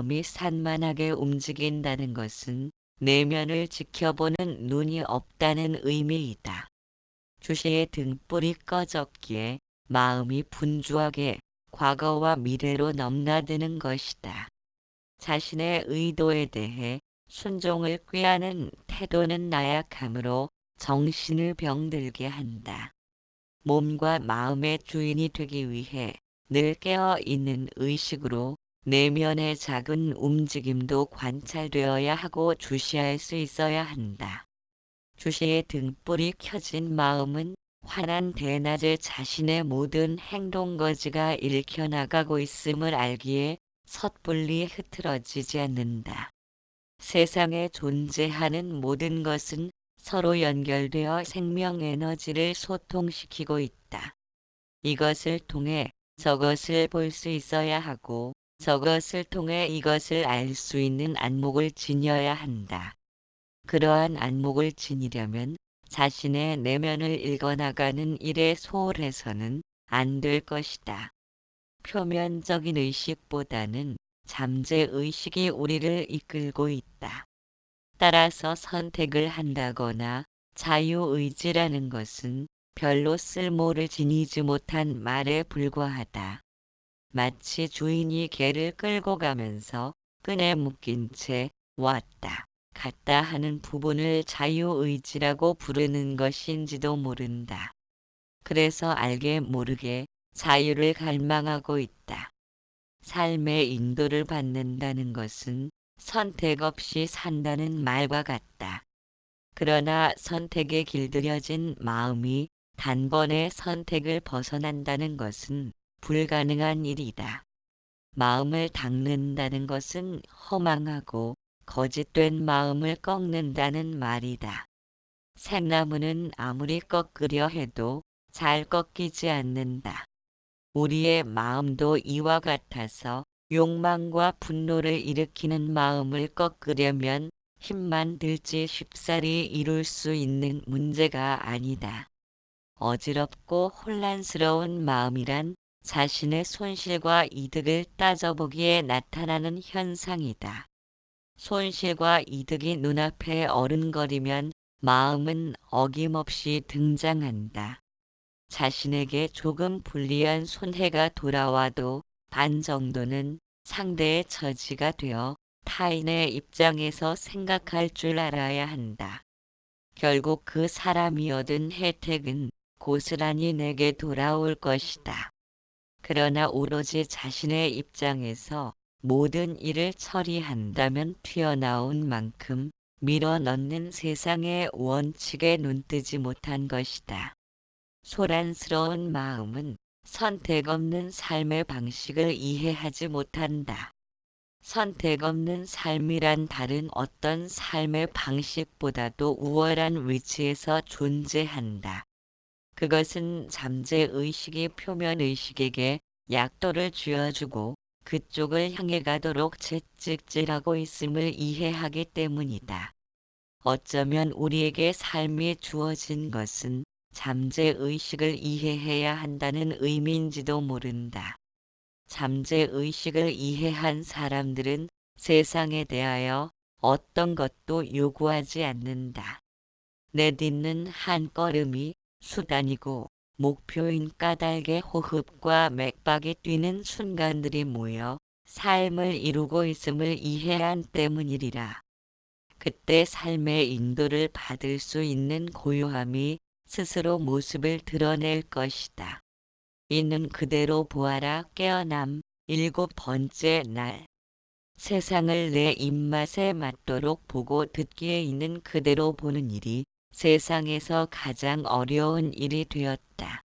마음이 산만하게 움직인다는 것은 내면을 지켜보는 눈이 없다는 의미이다. 주시의 등불이 꺼졌기에 마음이 분주하게 과거와 미래로 넘나드는 것이다. 자신의 의도에 대해 순종을 꾀하는 태도는 나약함으로 정신을 병들게 한다. 몸과 마음의 주인이 되기 위해 늘 깨어있는 의식으로 내면의 작은 움직임도 관찰되어야 하고 주시할 수 있어야 한다. 주시의 등불이 켜진 마음은 환한 대낮에 자신의 모든 행동거지가 읽혀나가고 있음을 알기에 섣불리 흐트러지지 않는다. 세상에 존재하는 모든 것은 서로 연결되어 생명 에너지를 소통시키고 있다. 이것을 통해 저것을 볼 수 있어야 하고 저것을 통해 이것을 알 수 있는 안목을 지녀야 한다. 그러한 안목을 지니려면 자신의 내면을 읽어나가는 일에 소홀해서는 안 될 것이다. 표면적인 의식보다는 잠재의식이 우리를 이끌고 있다. 따라서 선택을 한다거나 자유의지라는 것은 별로 쓸모를 지니지 못한 말에 불과하다. 마치 주인이 개를 끌고 가면서 끈에 묶인 채 왔다 갔다 하는 부분을 자유의지라고 부르는 것인지도 모른다. 그래서 알게 모르게 자유를 갈망하고 있다. 삶의 인도를 받는다는 것은 선택 없이 산다는 말과 같다. 그러나 선택에 길들여진 마음이 단번에 선택을 벗어난다는 것은 불가능한 일이다. 마음을 닦는다는 것은 허망하고 거짓된 마음을 꺾는다는 말이다. 쇳나무는 아무리 꺾으려 해도 잘 꺾이지 않는다. 우리의 마음도 이와 같아서 욕망과 분노를 일으키는 마음을 꺾으려면 힘만 들지 쉽사리 이룰 수 있는 문제가 아니다. 어지럽고 혼란스러운 마음이란 자신의 손실과 이득을 따져보기에 나타나는 현상이다. 손실과 이득이 눈앞에 어른거리면 마음은 어김없이 등장한다. 자신에게 조금 불리한 손해가 돌아와도 반 정도는 상대의 처지가 되어 타인의 입장에서 생각할 줄 알아야 한다. 결국 그 사람이 얻은 혜택은 고스란히 내게 돌아올 것이다. 그러나 오로지 자신의 입장에서 모든 일을 처리한다면 튀어나온 만큼 밀어넣는 세상의 원칙에 눈뜨지 못한 것이다. 소란스러운 마음은 선택 없는 삶의 방식을 이해하지 못한다. 선택 없는 삶이란 다른 어떤 삶의 방식보다도 우월한 위치에서 존재한다. 그것은 잠재의식이 표면의식에게 약도를 쥐어주고 그쪽을 향해 가도록 채찍질하고 있음을 이해하기 때문이다. 어쩌면 우리에게 삶이 주어진 것은 잠재의식을 이해해야 한다는 의미인지도 모른다. 잠재의식을 이해한 사람들은 세상에 대하여 어떤 것도 요구하지 않는다. 내딛는 한 걸음이 수단이고 목표인 까닭의 호흡과 맥박이 뛰는 순간들이 모여 삶을 이루고 있음을 이해한 때문이리라. 그때 삶의 인도를 받을 수 있는 고요함이 스스로 모습을 드러낼 것이다. 있는 그대로 보아라 깨어남 7번째 날. 세상을 내 입맛에 맞도록 보고 듣기에 있는 그대로 보는 일이 세상에서 가장 어려운 일이 되었다.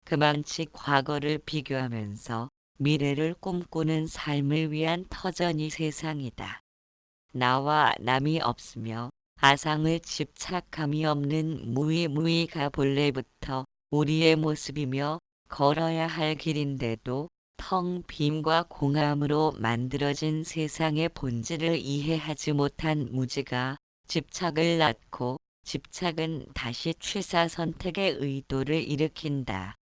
그만치 과거를 비교하면서 미래를 꿈꾸는 삶을 위한 터전이 세상이다. 나와 남이 없으며 아상을 집착함이 없는 무의무의가 본래부터 우리의 모습이며 걸어야 할 길인데도 텅 빔과 공함으로 만들어진 세상의 본질을 이해하지 못한 무지가 집착을 낳고 집착은 다시 취사 선택의 의도를 일으킨다.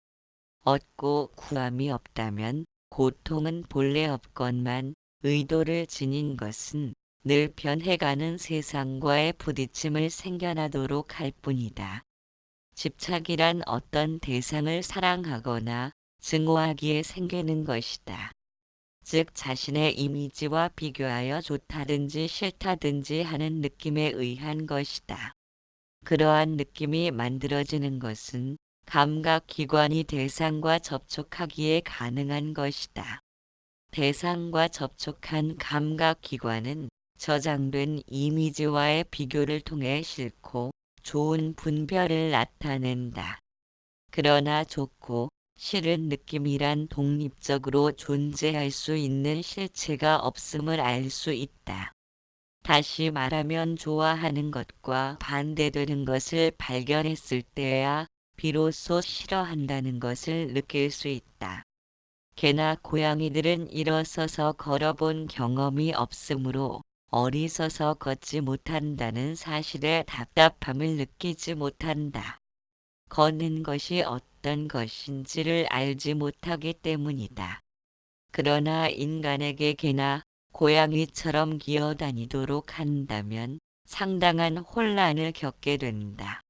얻고 구함이 없다면 고통은 본래 없건만 의도를 지닌 것은 늘 변해가는 세상과의 부딪힘을 생겨나도록 할 뿐이다. 집착이란 어떤 대상을 사랑하거나 증오하기에 생기는 것이다. 즉 자신의 이미지와 비교하여 좋다든지 싫다든지 하는 느낌에 의한 것이다. 그러한 느낌이 만들어지는 것은 감각기관이 대상과 접촉하기에 가능한 것이다. 대상과 접촉한 감각기관은 저장된 이미지와의 비교를 통해 싫고 좋은 분별을 나타낸다. 그러나 좋고 싫은 느낌이란 독립적으로 존재할 수 있는 실체가 없음을 알 수 있다. 다시 말하면 좋아하는 것과 반대되는 것을 발견했을 때야 비로소 싫어한다는 것을 느낄 수 있다. 개나 고양이들은 일어서서 걸어본 경험이 없으므로 어리서서 걷지 못한다는 사실에 답답함을 느끼지 못한다. 걷는 것이 어떤 것인지를 알지 못하기 때문이다. 그러나 인간에게 개나 고양이처럼 기어다니도록 한다면 상당한 혼란을 겪게 된다.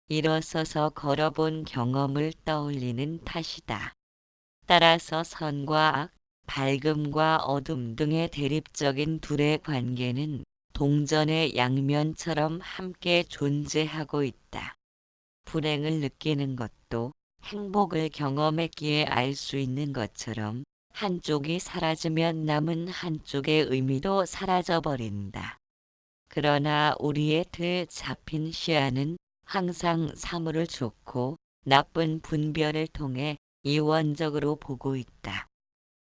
일어서서 걸어본 경험을 떠올리는 탓이다. 따라서 선과 악, 밝음과 어둠 등의 대립적인 둘의 관계는 동전의 양면처럼 함께 존재하고 있다. 불행을 느끼는 것도 행복을 경험했기에 알 수 있는 것처럼 한쪽이 사라지면 남은 한쪽의 의미도 사라져버린다. 그러나 우리의 틀 잡힌 시야는 항상 사물을 좋고 나쁜 분별을 통해 이원적으로 보고 있다.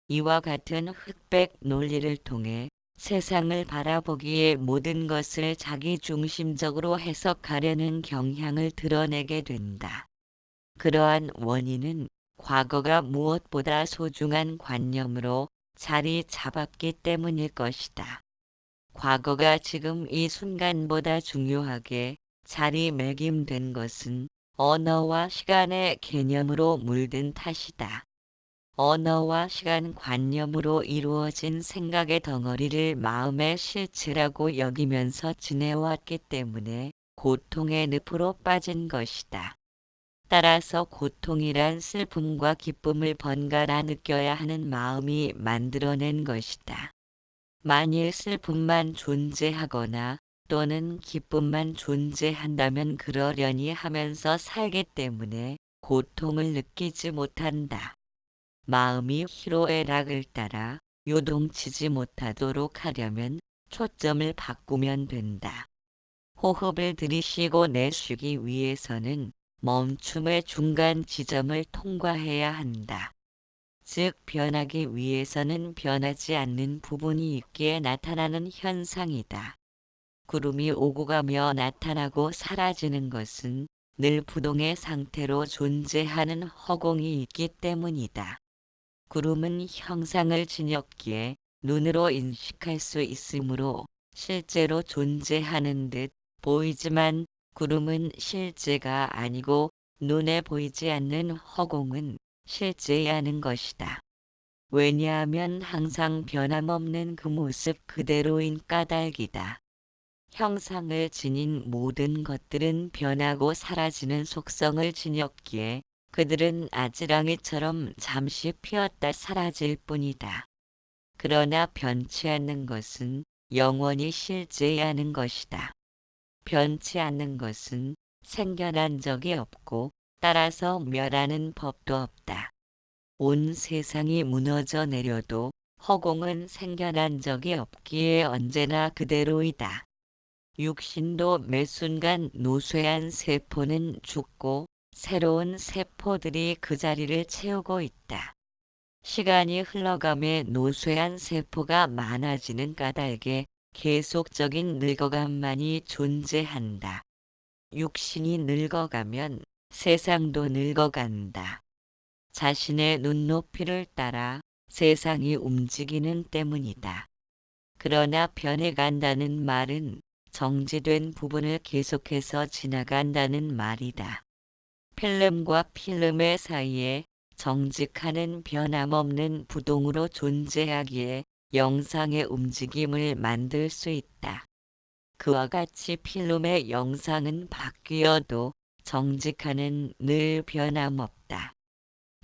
이와 같은 흑백 논리를 통해 세상을 바라보기에 모든 것을 자기중심적으로 해석하려는 경향을 드러내게 된다. 그러한 원인은 과거가 무엇보다 소중한 관념으로 자리 잡았기 때문일 것이다. 과거가 지금 이 순간보다 중요하게 자리매김된 것은 언어와 시간의 개념으로 물든 탓이다. 언어와 시간 관념으로 이루어진 생각의 덩어리를 마음의 실체라고 여기면서 지내왔기 때문에 고통의 늪으로 빠진 것이다. 따라서 고통이란 슬픔과 기쁨을 번갈아 느껴야 하는 마음이 만들어낸 것이다. 만일 슬픔만 존재하거나 또는 기쁨만 존재한다면 그러려니 하면서 살기 때문에 고통을 느끼지 못한다. 마음이 희로애락을 따라 요동치지 못하도록 하려면 초점을 바꾸면 된다. 호흡을 들이쉬고 내쉬기 위해서는 멈춤의 중간 지점을 통과해야 한다. 즉 변하기 위해서는 변하지 않는 부분이 있기에 나타나는 현상이다. 구름이 오고 가며 나타나고 사라지는 것은 늘 부동의 상태로 존재하는 허공이 있기 때문이다. 구름은 형상을 지녔기에 눈으로 인식할 수 있으므로 실제로 존재하는 듯 보이지만 구름은 실제가 아니고 눈에 보이지 않는 허공은 실제하는 것이다. 왜냐하면 항상 변함없는 그 모습 그대로인 까닭이다. 형상을 지닌 모든 것들은 변하고 사라지는 속성을 지녔기에 그들은 아지랑이처럼 잠시 피었다 사라질 뿐이다. 그러나 변치 않는 것은 영원히 실제하는 것이다. 변치 않는 것은 생겨난 적이 없고 따라서 멸하는 법도 없다. 온 세상이 무너져 내려도 허공은 생겨난 적이 없기에 언제나 그대로이다. 육신도 매 순간 노쇠한 세포는 죽고 새로운 세포들이 그 자리를 채우고 있다. 시간이 흘러감에 노쇠한 세포가 많아지는 까닭에 계속적인 늙어감만이 존재한다. 육신이 늙어가면 세상도 늙어간다. 자신의 눈높이를 따라 세상이 움직이는 때문이다. 그러나 변해간다는 말은 정지된 부분을 계속해서 지나간다는 말이다. 필름과 필름의 사이에 정직하는 변함없는 부동으로 존재하기에 영상의 움직임을 만들 수 있다. 그와 같이 필름의 영상은 바뀌어도 정직한은 늘 변함없다.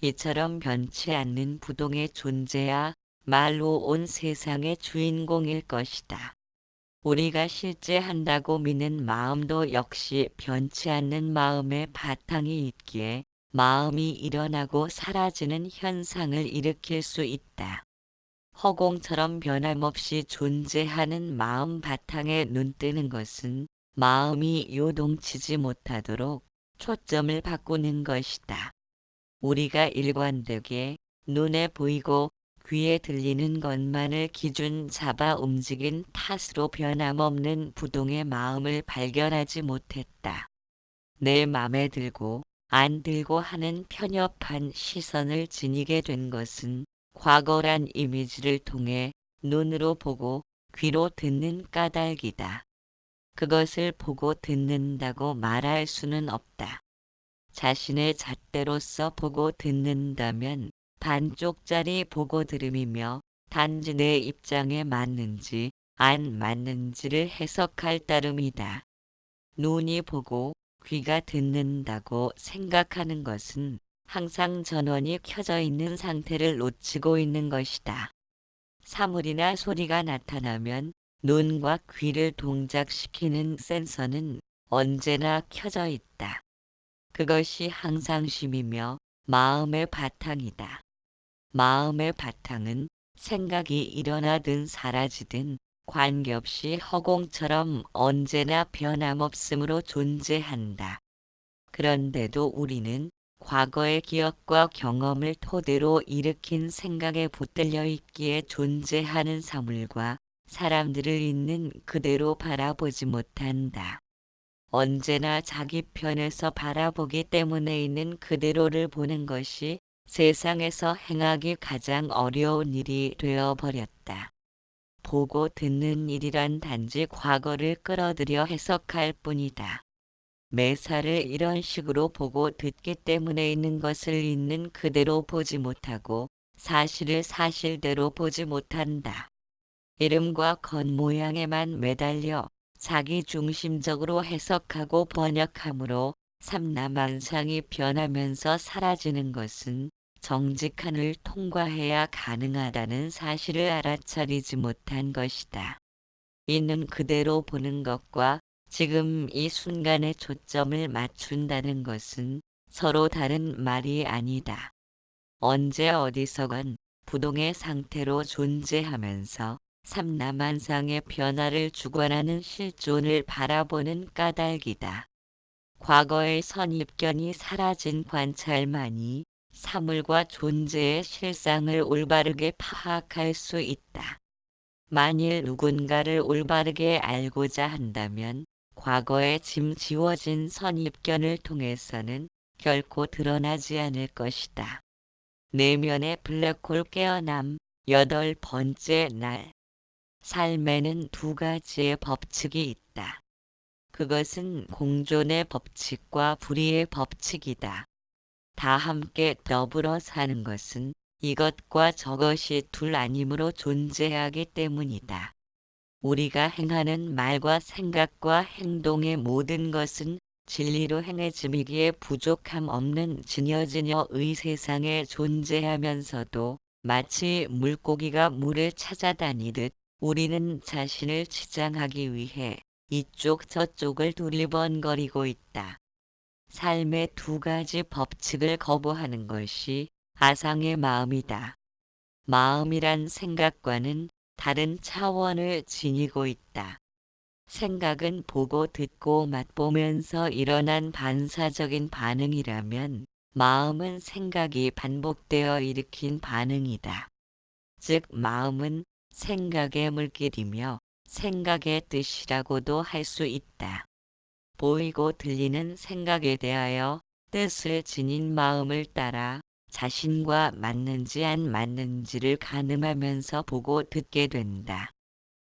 이처럼 변치 않는 부동의 존재야 말로 온 세상의 주인공일 것이다. 우리가 실제 한다고 믿는 마음도 역시 변치 않는 마음의 바탕이 있기에 마음이 일어나고 사라지는 현상을 일으킬 수 있다. 허공처럼 변함없이 존재하는 마음 바탕에 눈뜨는 것은 마음이 요동치지 못하도록 초점을 바꾸는 것이다. 우리가 일관되게 눈에 보이고 귀에 들리는 것만을 기준 잡아 움직인 탓으로 변함없는 부동의 마음을 발견하지 못했다. 내 맘에 들고 안 들고 하는 편협한 시선을 지니게 된 것은 과거란 이미지를 통해 눈으로 보고 귀로 듣는 까닭이다. 그것을 보고 듣는다고 말할 수는 없다. 자신의 잣대로서 보고 듣는다면 반쪽짜리 보고 들음이며 단지 내 입장에 맞는지 안 맞는지를 해석할 따름이다. 눈이 보고 귀가 듣는다고 생각하는 것은 항상 전원이 켜져 있는 상태를 놓치고 있는 것이다. 사물이나 소리가 나타나면 눈과 귀를 동작시키는 센서는 언제나 켜져 있다. 그것이 항상심이며 마음의 바탕이다. 마음의 바탕은 생각이 일어나든 사라지든 관계없이 허공처럼 언제나 변함없음으로 존재한다. 그런데도 우리는 과거의 기억과 경험을 토대로 일으킨 생각에 붙들려 있기에 존재하는 사물과 사람들을 있는 그대로 바라보지 못한다. 언제나 자기 편에서 바라보기 때문에 있는 그대로를 보는 것이 세상에서 행하기 가장 어려운 일이 되어버렸다. 보고 듣는 일이란 단지 과거를 끌어들여 해석할 뿐이다. 매사를 이런 식으로 보고 듣기 때문에 있는 것을 있는 그대로 보지 못하고 사실을 사실대로 보지 못한다. 이름과 겉모양에만 매달려 자기 중심적으로 해석하고 번역함으로 삼라만상이 변하면서 사라지는 것은 정직한을 통과해야 가능하다는 사실을 알아차리지 못한 것이다. 있는 그대로 보는 것과 지금 이 순간에 초점을 맞춘다는 것은 서로 다른 말이 아니다. 언제 어디서건 부동의 상태로 존재하면서 삼라만상의 변화를 주관하는 실존을 바라보는 까닭이다. 과거의 선입견이 사라진 관찰만이 사물과 존재의 실상을 올바르게 파악할 수 있다. 만일 누군가를 올바르게 알고자 한다면 과거에 짐지워진 선입견을 통해서는 결코 드러나지 않을 것이다. 내면의 블랙홀 깨어남 8번째 날. 삶에는 두 가지의 법칙이 있다. 그것은 공존의 법칙과 불의의 법칙이다. 다 함께 더불어 사는 것은 이것과 저것이 둘 아니므로 존재하기 때문이다. 우리가 행하는 말과 생각과 행동의 모든 것은 진리로 행해짐이기에 부족함 없는 지녀지녀의 세상에 존재하면서도 마치 물고기가 물을 찾아다니듯 우리는 자신을 치장하기 위해 이쪽 저쪽을 두리번거리고 있다. 삶의 두 가지 법칙을 거부하는 것이 아상의 마음이다. 마음이란 생각과는 다른 차원을 지니고 있다. 생각은 보고 듣고 맛보면서 일어난 반사적인 반응이라면 마음은 생각이 반복되어 일으킨 반응이다. 즉 마음은 생각의 물길이며 생각의 뜻이라고도 할 수 있다. 보이고 들리는 생각에 대하여 뜻을 지닌 마음을 따라 자신과 맞는지 안 맞는지를 가늠하면서 보고 듣게 된다.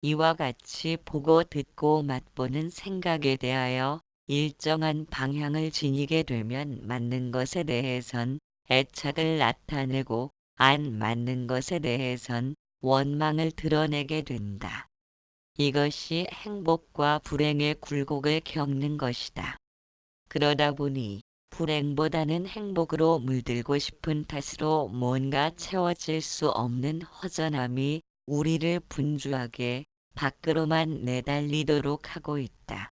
이와 같이 보고 듣고 맛보는 생각에 대하여 일정한 방향을 지니게 되면 맞는 것에 대해선 애착을 나타내고 안 맞는 것에 대해선 원망을 드러내게 된다. 이것이 행복과 불행의 굴곡을 겪는 것이다. 그러다 보니 불행보다는 행복으로 물들고 싶은 탓으로 뭔가 채워질 수 없는 허전함이 우리를 분주하게 밖으로만 내달리도록 하고 있다.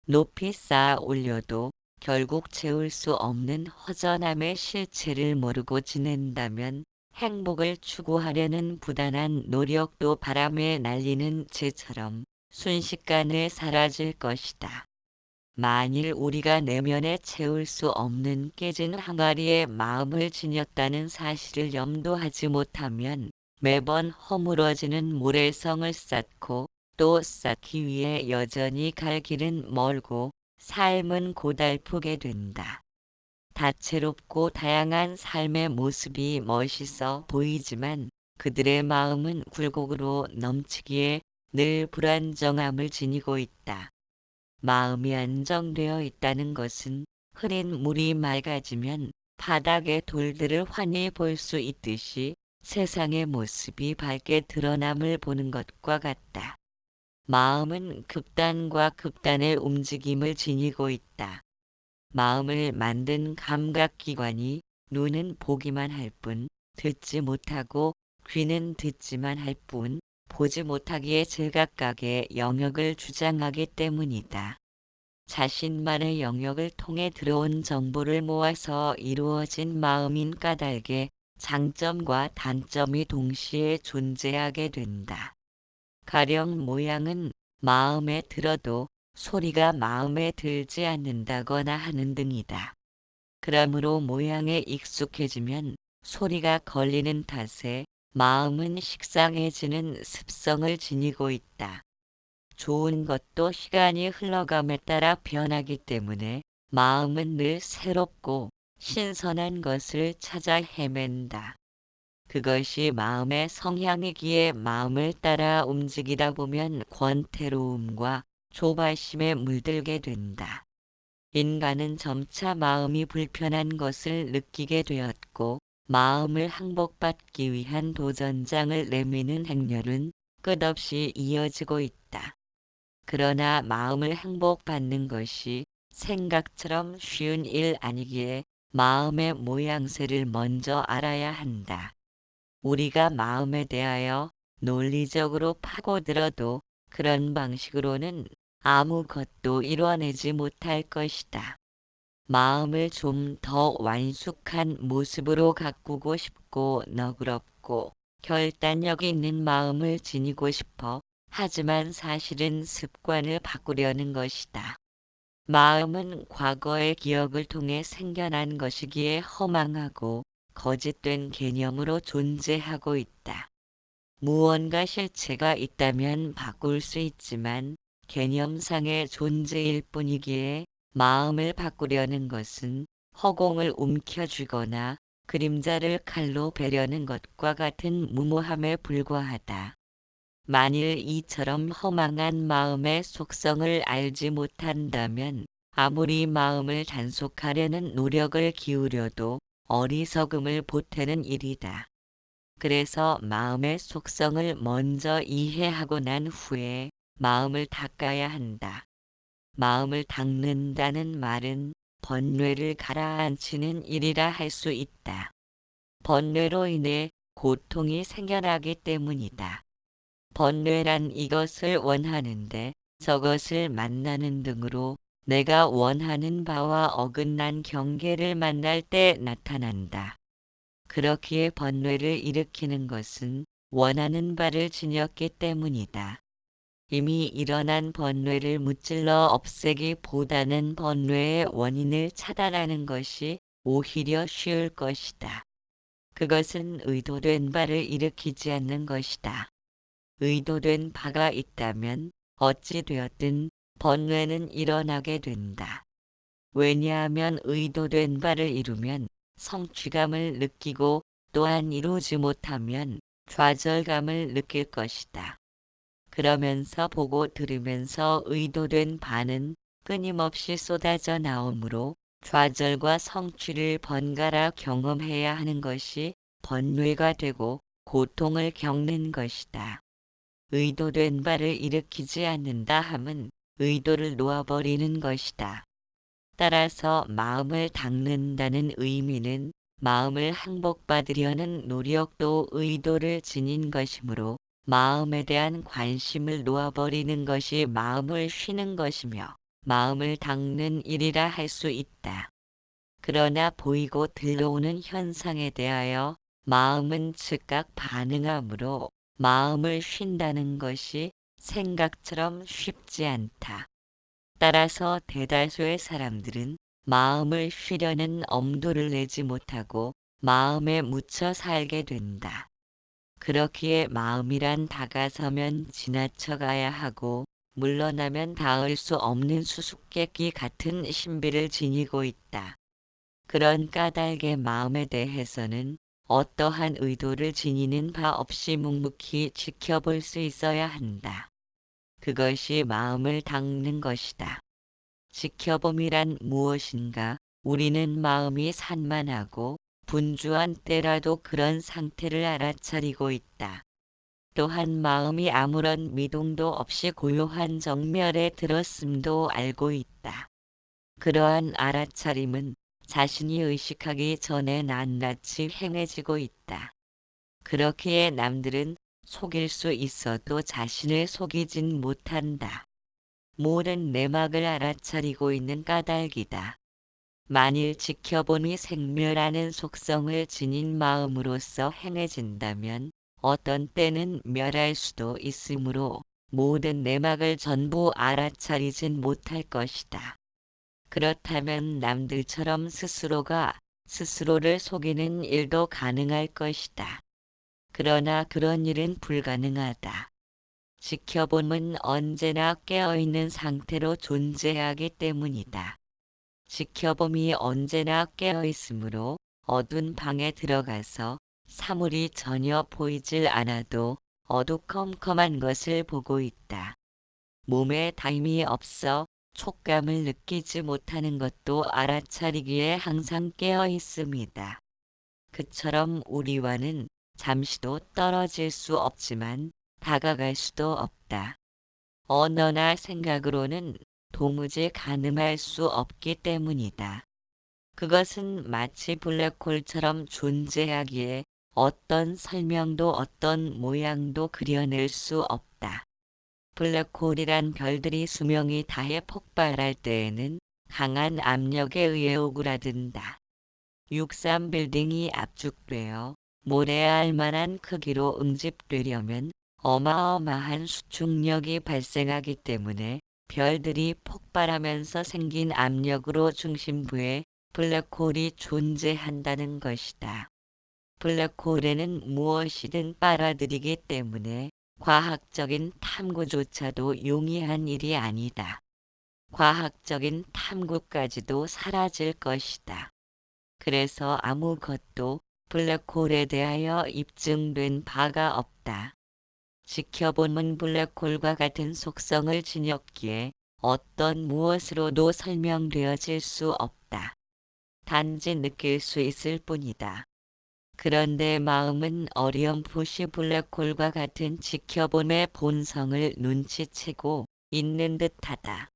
높이 쌓아 올려도 결국 채울 수 없는 허전함의 실체를 모르고 지낸다면 행복을 추구하려는 부단한 노력도 바람에 날리는 재처럼 순식간에 사라질 것이다. 만일 우리가 내면에 채울 수 없는 깨진 항아리에 마음을 지녔다는 사실을 염두하지 못하면 매번 허물어지는 모래성을 쌓고 또 쌓기 위해 여전히 갈 길은 멀고 삶은 고달프게 된다. 다채롭고 다양한 삶의 모습이 멋있어 보이지만 그들의 마음은 굴곡으로 넘치기에 늘 불안정함을 지니고 있다. 마음이 안정되어 있다는 것은 흐린 물이 맑아지면 바닥의 돌들을 환히 볼 수 있듯이 세상의 모습이 밝게 드러남을 보는 것과 같다. 마음은 극단과 극단의 움직임을 지니고 있다. 마음을 만든 감각기관이 눈은 보기만 할 뿐, 듣지 못하고 귀는 듣지만 할 뿐, 보지 못하기에 제각각의 영역을 주장하기 때문이다. 자신만의 영역을 통해 들어온 정보를 모아서 이루어진 마음인 까닭에 장점과 단점이 동시에 존재하게 된다. 가령 모양은 마음에 들어도 소리가 마음에 들지 않는다거나 하는 등이다. 그러므로 모양에 익숙해지면 소리가 걸리는 탓에 마음은 식상해지는 습성을 지니고 있다. 좋은 것도 시간이 흘러감에 따라 변하기 때문에 마음은 늘 새롭고 신선한 것을 찾아 헤맨다. 그것이 마음의 성향이기에 마음을 따라 움직이다 보면 권태로움과 조바심에 물들게 된다. 인간은 점차 마음이 불편한 것을 느끼게 되었고 마음을 항복받기 위한 도전장을 내미는 행렬은 끝없이 이어지고 있다. 그러나 마음을 항복받는 것이 생각처럼 쉬운 일 아니기에 마음의 모양새를 먼저 알아야 한다. 우리가 마음에 대하여 논리적으로 파고들어도 그런 방식으로는 아무것도 이뤄내지 못할 것이다. 마음을 좀 더 완숙한 모습으로 가꾸고 싶고 너그럽고 결단력 있는 마음을 지니고 싶어 하지만 사실은 습관을 바꾸려는 것이다. 마음은 과거의 기억을 통해 생겨난 것이기에 허망하고 거짓된 개념으로 존재하고 있다. 무언가 실체가 있다면 바꿀 수 있지만 개념상의 존재일 뿐이기에 마음을 바꾸려는 것은 허공을 움켜쥐거나 그림자를 칼로 베려는 것과 같은 무모함에 불과하다. 만일 이처럼 허망한 마음의 속성을 알지 못한다면 아무리 마음을 단속하려는 노력을 기울여도 어리석음을 보태는 일이다. 그래서 마음의 속성을 먼저 이해하고 난 후에 마음을 닦아야 한다. 마음을 닦는다는 말은 번뇌를 가라앉히는 일이라 할 수 있다. 번뇌로 인해 고통이 생겨나기 때문이다. 번뇌란 이것을 원하는데 저것을 만나는 등으로 내가 원하는 바와 어긋난 경계를 만날 때 나타난다. 그렇기에 번뇌를 일으키는 것은 원하는 바를 지녔기 때문이다. 이미 일어난 번뇌를 무찔러 없애기보다는 번뇌의 원인을 차단하는 것이 오히려 쉬울 것이다. 그것은 의도된 바를 일으키지 않는 것이다. 의도된 바가 있다면 어찌 되었든 번뇌는 일어나게 된다. 왜냐하면 의도된 바를 이루면 성취감을 느끼고 또한 이루지 못하면 좌절감을 느낄 것이다. 그러면서 보고 들으면서 의도된 바는 끊임없이 쏟아져 나오므로 좌절과 성취를 번갈아 경험해야 하는 것이 번뇌가 되고 고통을 겪는 것이다. 의도된 바를 일으키지 않는다 함은 의도를 놓아버리는 것이다. 따라서 마음을 닦는다는 의미는 마음을 항복받으려는 노력도 의도를 지닌 것이므로 마음에 대한 관심을 놓아버리는 것이 마음을 쉬는 것이며 마음을 닦는 일이라 할 수 있다. 그러나 보이고 들려오는 현상에 대하여 마음은 즉각 반응하므로 마음을 쉰다는 것이 생각처럼 쉽지 않다. 따라서 대다수의 사람들은 마음을 쉬려는 엄두를 내지 못하고 마음에 묻혀 살게 된다. 그렇기에 마음이란 다가서면 지나쳐가야 하고 물러나면 닿을 수 없는 수수께끼 같은 신비를 지니고 있다. 그런 까닭의 마음에 대해서는 어떠한 의도를 지니는 바 없이 묵묵히 지켜볼 수 있어야 한다. 그것이 마음을 닦는 것이다. 지켜봄이란 무엇인가? 우리는 마음이 산만하고 분주한 때라도 그런 상태를 알아차리고 있다. 또한 마음이 아무런 미동도 없이 고요한 정멸에 들었음도 알고 있다. 그러한 알아차림은 자신이 의식하기 전에 낱낱이 행해지고 있다. 그렇기에 남들은 속일 수 있어도 자신을 속이진 못한다. 모든 내막을 알아차리고 있는 까닭이다. 만일 지켜봄이 생멸하는 속성을 지닌 마음으로서 행해진다면 어떤 때는 멸할 수도 있으므로 모든 내막을 전부 알아차리진 못할 것이다. 그렇다면 남들처럼 스스로가 스스로를 속이는 일도 가능할 것이다. 그러나 그런 일은 불가능하다. 지켜봄은 언제나 깨어있는 상태로 존재하기 때문이다. 지켜봄이 언제나 깨어있으므로 어두운 방에 들어가서 사물이 전혀 보이질 않아도 어두컴컴한 것을 보고 있다. 몸에 담이 없어 촉감을 느끼지 못하는 것도 알아차리기에 항상 깨어 있습니다. 그처럼 우리와는 잠시도 떨어질 수 없지만 다가갈 수도 없다. 언어나 생각으로는 도무지 가늠할 수 없기 때문이다. 그것은 마치 블랙홀처럼 존재하기에 어떤 설명도 어떤 모양도 그려낼 수 없다. 블랙홀이란 별들이 수명이 다해 폭발할 때에는 강한 압력에 의해 오그라든다. 63 빌딩이 압축되어 모래알 만한 크기로 응집되려면 어마어마한 수축력이 발생하기 때문에 별들이 폭발하면서 생긴 압력으로 중심부에 블랙홀이 존재한다는 것이다. 블랙홀에는 무엇이든 빨아들이기 때문에 과학적인 탐구조차도 용이한 일이 아니다. 과학적인 탐구까지도 사라질 것이다. 그래서 아무것도 블랙홀에 대하여 입증된 바가 없다. 지켜보면 블랙홀과 같은 속성을 지녔기에 어떤 무엇으로도 설명되어질 수 없다. 단지 느낄 수 있을 뿐이다. 그런데 마음은 어렴풋이 블랙홀과 같은 지켜봄의 본성을 눈치채고 있는 듯하다.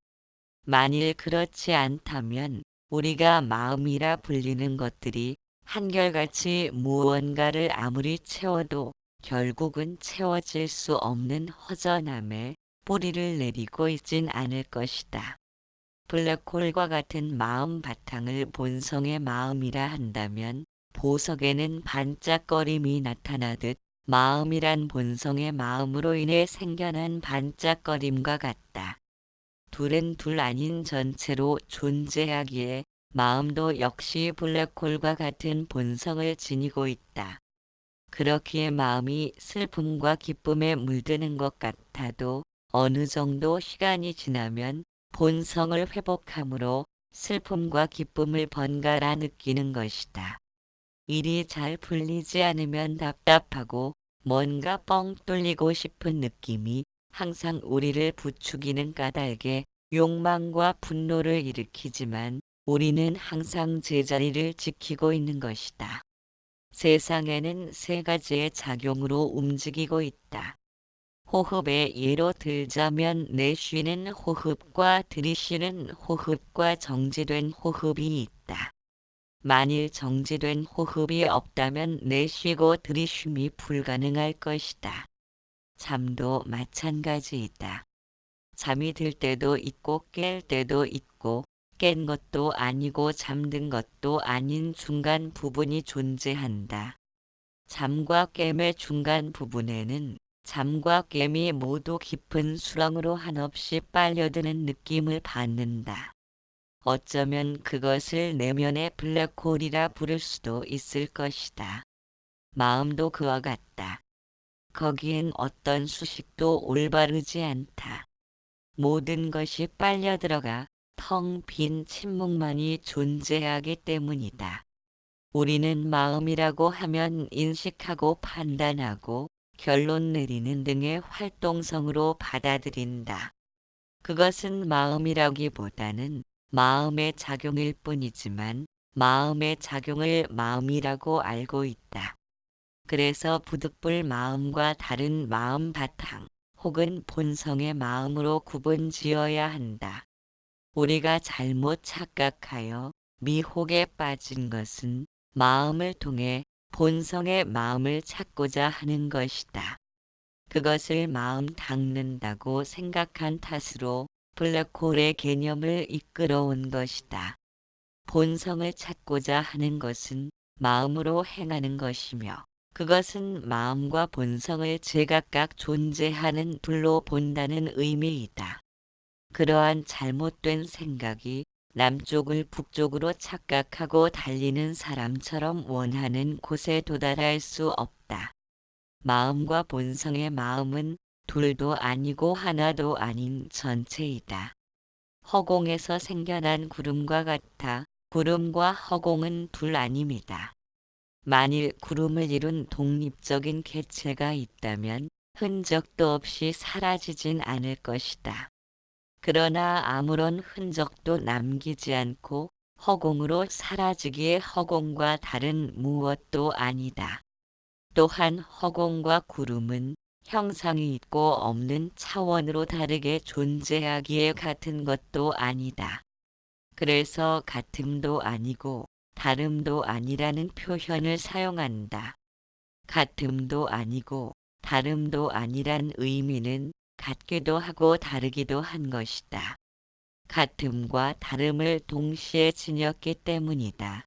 만일 그렇지 않다면 우리가 마음이라 불리는 것들이 한결같이 무언가를 아무리 채워도 결국은 채워질 수 없는 허전함에 뿌리를 내리고 있진 않을 것이다. 블랙홀과 같은 마음 바탕을 본성의 마음이라 한다면 보석에는 반짝거림이 나타나듯 마음이란 본성의 마음으로 인해 생겨난 반짝거림과 같다. 둘은 둘 아닌 전체로 존재하기에 마음도 역시 블랙홀과 같은 본성을 지니고 있다. 그렇기에 마음이 슬픔과 기쁨에 물드는 것 같아도 어느 정도 시간이 지나면 본성을 회복함으로 슬픔과 기쁨을 번갈아 느끼는 것이다. 일이 잘 풀리지 않으면 답답하고 뭔가 뻥 뚫리고 싶은 느낌이 항상 우리를 부추기는 까닭에 욕망과 분노를 일으키지만 우리는 항상 제자리를 지키고 있는 것이다. 세상에는 세 가지의 작용으로 움직이고 있다. 호흡의 예로 들자면 내쉬는 호흡과 들이쉬는 호흡과 정지된 호흡이 있다. 만일 정지된 호흡이 없다면 내쉬고 들이쉼이 불가능할 것이다. 잠도 마찬가지이다. 잠이 들 때도 있고 깰 때도 있고 깬 것도 아니고 잠든 것도 아닌 중간 부분이 존재한다. 잠과 깸의 중간 부분에는 잠과 깸이 모두 깊은 수렁으로 한없이 빨려드는 느낌을 받는다. 어쩌면 그것을 내면의 블랙홀이라 부를 수도 있을 것이다. 마음도 그와 같다. 거기엔 어떤 수식도 올바르지 않다. 모든 것이 빨려 들어가 텅 빈 침묵만이 존재하기 때문이다. 우리는 마음이라고 하면 인식하고 판단하고 결론 내리는 등의 활동성으로 받아들인다. 그것은 마음이라기보다는 마음의 작용일 뿐이지만 마음의 작용을 마음이라고 알고 있다. 그래서 부득불 마음과 다른 마음 바탕 혹은 본성의 마음으로 구분 지어야 한다. 우리가 잘못 착각하여 미혹에 빠진 것은 마음을 통해 본성의 마음을 찾고자 하는 것이다. 그것을 마음 닦는다고 생각한 탓으로 블랙홀의 개념을 이끌어온 것이다. 본성을 찾고자 하는 것은 마음으로 행하는 것이며 그것은 마음과 본성을 제각각 존재하는 둘로 본다는 의미이다. 그러한 잘못된 생각이 남쪽을 북쪽으로 착각하고 달리는 사람처럼 원하는 곳에 도달할 수 없다. 마음과 본성의 마음은 둘도 아니고 하나도 아닌 전체이다. 허공에서 생겨난 구름과 같아 구름과 허공은 둘 아닙니다. 만일 구름을 이룬 독립적인 객체가 있다면 흔적도 없이 사라지진 않을 것이다. 그러나 아무런 흔적도 남기지 않고 허공으로 사라지기에 허공과 다른 무엇도 아니다. 또한 허공과 구름은 형상이 있고 없는 차원으로 다르게 존재하기에 같은 것도 아니다. 그래서 같음도 아니고 다름도 아니라는 표현을 사용한다. 같음도 아니고 다름도 아니란 의미는 같기도 하고 다르기도 한 것이다. 같음과 다름을 동시에 지녔기 때문이다.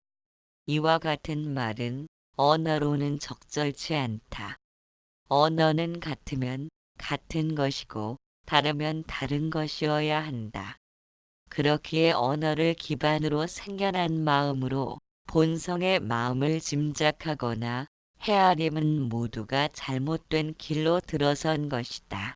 이와 같은 말은 언어로는 적절치 않다. 언어는 같으면 같은 것이고 다르면 다른 것이어야 한다. 그렇기에 언어를 기반으로 생겨난 마음으로 본성의 마음을 짐작하거나 헤아림은 모두가 잘못된 길로 들어선 것이다.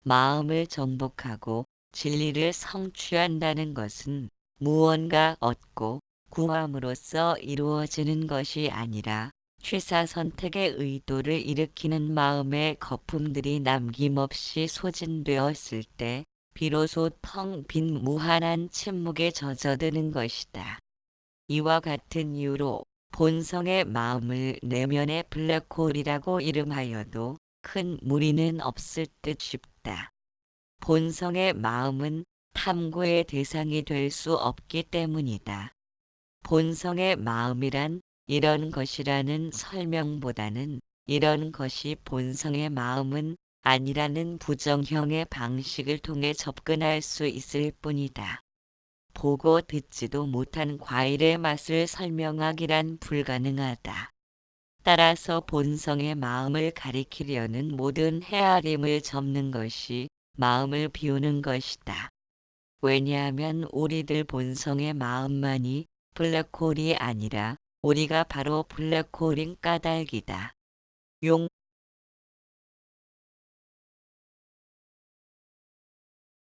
마음을 정복하고 진리를 성취한다는 것은 무언가 얻고 구함으로써 이루어지는 것이 아니라 취사선택의 의도를 일으키는 마음의 거품들이 남김없이 소진되었을 때 비로소 텅 빈 무한한 침묵에 젖어드는 것이다. 이와 같은 이유로 본성의 마음을 내면의 블랙홀이라고 이름하여도 큰 무리는 없을 듯 싶다. 본성의 마음은 탐구의 대상이 될 수 없기 때문이다. 본성의 마음이란 이런 것이라는 설명보다는 이런 것이 본성의 마음은 아니라는 부정형의 방식을 통해 접근할 수 있을 뿐이다. 보고 듣지도 못한 과일의 맛을 설명하기란 불가능하다. 따라서 본성의 마음을 가리키려는 모든 헤아림을 접는 것이 마음을 비우는 것이다. 왜냐하면 우리들 본성의 마음만이 블랙홀이 아니라 우리가 바로 블랙홀인 까닭이다. 용